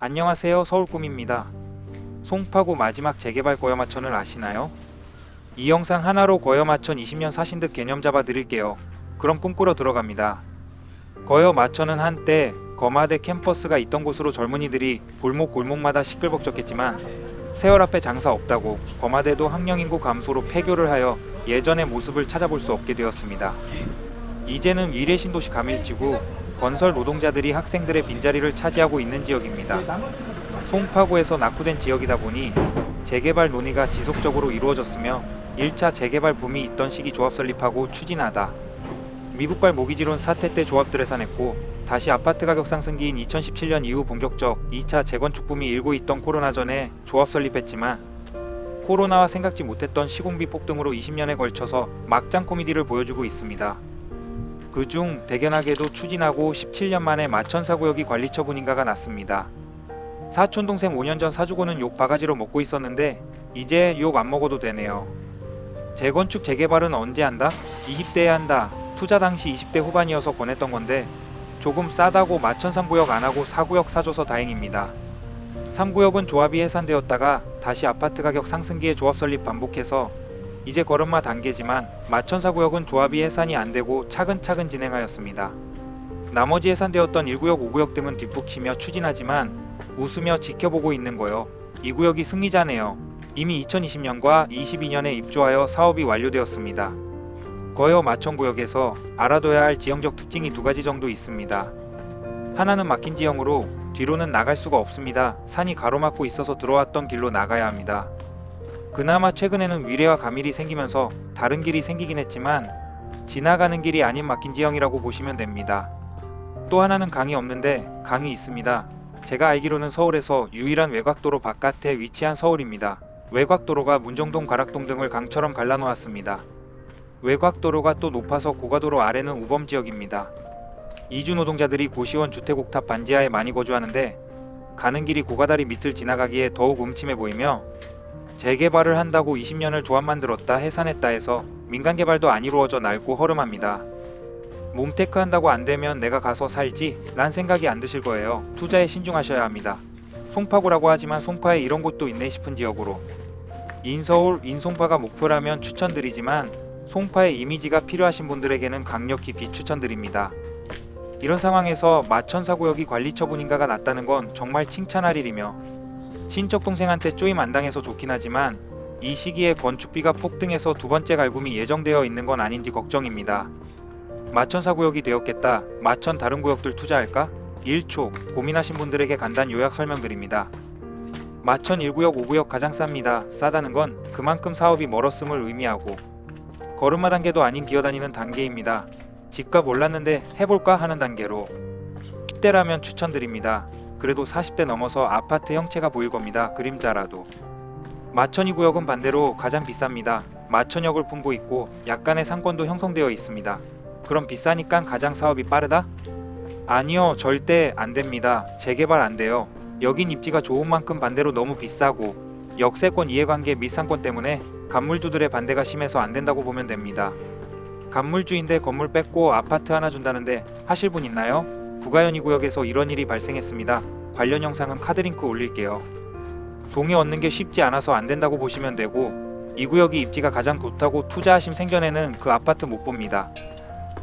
안녕하세요, 서울꿈입니다. 송파구 마지막 재개발 거여마천을 아시나요? 이 영상 하나로 거여마천 20년 사신 듯 개념 잡아 드릴게요. 그럼 꿈꾸러 들어갑니다. 거여마천은 한때 거마대 캠퍼스가 있던 곳으로 젊은이들이 골목골목마다 시끌벅적했지만 세월 앞에 장사 없다고 거마대도 학령인구 감소로 폐교를 하여 예전의 모습을 찾아볼 수 없게 되었습니다. 이제는 위례신도시 가밀지구 건설 노동자들이 학생들의 빈자리를 차지하고 있는 지역입니다. 송파구에서 낙후된 지역이다 보니 재개발 논의가 지속적으로 이루어졌으며 1차 재개발 붐이 있던 시기 조합 설립하고 추진하다 미국발 모기지론 사태 때 조합들 해산했고 다시 아파트 가격 상승기인 2017년 이후 본격적 2차 재건축 붐이 일고 있던 코로나 전에 조합 설립했지만 코로나와 생각지 못했던 시공비 폭등으로 20년에 걸쳐서 막장 코미디를 보여주고 있습니다. 그중 대견하게도 추진하고 17년 만에 마천사구역이 관리처분인가가 났습니다. 사촌동생 5년 전 사주고는 욕 바가지로 먹고 있었는데 이제 욕 안 먹어도 되네요. 재건축 재개발은 언제 한다? 20대에 한다. 투자 당시 20대 후반이어서 권했던 건데 조금 싸다고 마천 3구역 안 하고 4구역 사줘서 다행입니다. 3구역은 조합이 해산되었다가 다시 아파트 가격 상승기에 조합 설립 반복해서 이제 걸음마 단계지만 마천 4구역은 조합이 해산이 안되고 차근차근 진행하였습니다. 나머지 해산되었던 1구역, 5구역 등은 뒷북치며 추진하지만 웃으며 지켜보고 있는 거요. 2구역이 승리자네요. 이미 2020년과 22년에 입주하여 사업이 완료되었습니다. 거여 마천구역에서 알아둬야 할 지형적 특징이 두 가지 정도 있습니다. 하나는 막힌 지형으로 뒤로는 나갈 수가 없습니다. 산이 가로막고 있어서 들어왔던 길로 나가야 합니다. 그나마 최근에는 위례와 가밀이 생기면서 다른 길이 생기긴 했지만 지나가는 길이 아닌 막힌 지형이라고 보시면 됩니다. 또 하나는 강이 없는데 강이 있습니다. 제가 알기로는 서울에서 유일한 외곽도로 바깥에 위치한 서울입니다. 외곽도로가 문정동, 가락동 등을 강처럼 갈라놓았습니다. 외곽도로가 또 높아서 고가도로 아래는 우범지역입니다. 이주 노동자들이 고시원 주택옥탑 반지하에 많이 거주하는데 가는 길이 고가다리 밑을 지나가기에 더욱 음침해 보이며 재개발을 한다고 20년을 조합 만들었다 해산했다 해서 민간개발도 안 이루어져 낡고 허름합니다. 몸테크 한다고 안되면 내가 가서 살지 란 생각이 안 드실 거예요. 투자에 신중하셔야 합니다. 송파구라고 하지만 송파에 이런 곳도 있네 싶은 지역으로 인서울, 인송파가 목표라면 추천드리지만 송파의 이미지가 필요하신 분들에게는 강력히 비추천드립니다. 이런 상황에서 마천사구역이 관리처분인가가 났다는 건 정말 칭찬할 일이며 친척 동생한테 쪼임 안 당해서 좋긴 하지만 이 시기에 건축비가 폭등해서 두 번째 갈굼이 예정되어 있는 건 아닌지 걱정입니다. 마천사구역이 되었겠다. 마천 다른 구역들 투자할까? 1초 고민하신 분들에게 간단 요약 설명드립니다. 마천 1구역, 5구역 가장 쌉니다. 싸다는 건 그만큼 사업이 멀었음을 의미하고 걸음마 단계도 아닌 기어다니는 단계입니다. 집값 올랐는데 해볼까 하는 단계로 10대라면 추천드립니다. 그래도 40대 넘어서 아파트 형체가 보일 겁니다. 그림자라도. 마천 2구역은 반대로 가장 비쌉니다. 마천역을 품고 있고 약간의 상권도 형성되어 있습니다. 그럼 비싸니까 가장 사업이 빠르다? 아니요, 절대 안됩니다. 재개발 안돼요. 여긴 입지가 좋은 만큼 반대로 너무 비싸고 역세권 이해관계 및 상권 때문에 간물주들의 반대가 심해서 안된다고 보면 됩니다. 간물주인데 건물 뺏고 아파트 하나 준다는데 하실 분 있나요? 부가연 2구역에서 이런 일이 발생했습니다. 관련 영상은 카드링크 올릴게요. 동의 얻는 게 쉽지 않아서 안된다고 보시면 되고 2구역이 입지가 가장 좋다고 투자하심 생전에는 그 아파트 못 봅니다.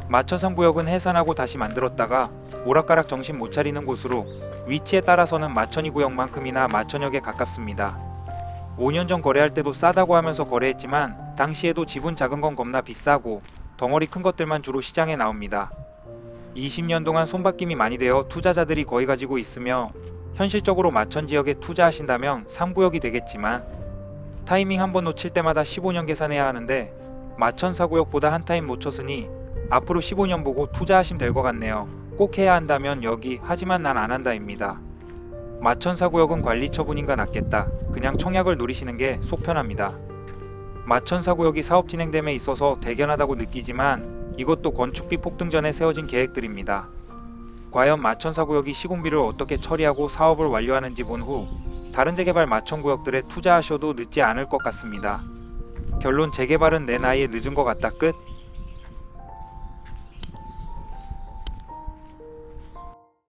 마천 3구역은 해산하고 다시 만들었다가 오락가락 정신 못 차리는 곳으로 위치에 따라서는 마천 2구역만큼이나 마천역에 가깝습니다. 5년 전 거래할 때도 싸다고 하면서 거래했지만 당시에도 지분 작은 건 겁나 비싸고 덩어리 큰 것들만 주로 시장에 나옵니다. 20년 동안 손바뀜이 많이 되어 투자자들이 거의 가지고 있으며 현실적으로 마천 지역에 투자하신다면 3구역이 되겠지만 타이밍 한번 놓칠 때마다 15년 계산해야 하는데 마천 4구역보다 한 타임 놓쳤으니 앞으로 15년 보고 투자하시면 될 것 같네요. 꼭 해야 한다면 여기, 하지만 난 안 한다입니다. 마천 4구역은 관리처분인가 낫겠다. 그냥 청약을 노리시는 게 속 편합니다. 마천 4구역이 사업 진행됨에 있어서 대견하다고 느끼지만 이것도 건축비 폭등 전에 세워진 계획들입니다. 과연 마천 4구역이 시공비를 어떻게 처리하고 사업을 완료하는지 본 후 다른 재개발 마천 구역들에 투자하셔도 늦지 않을 것 같습니다. 결론 재개발은 내 나이에 늦은 것 같다 끝.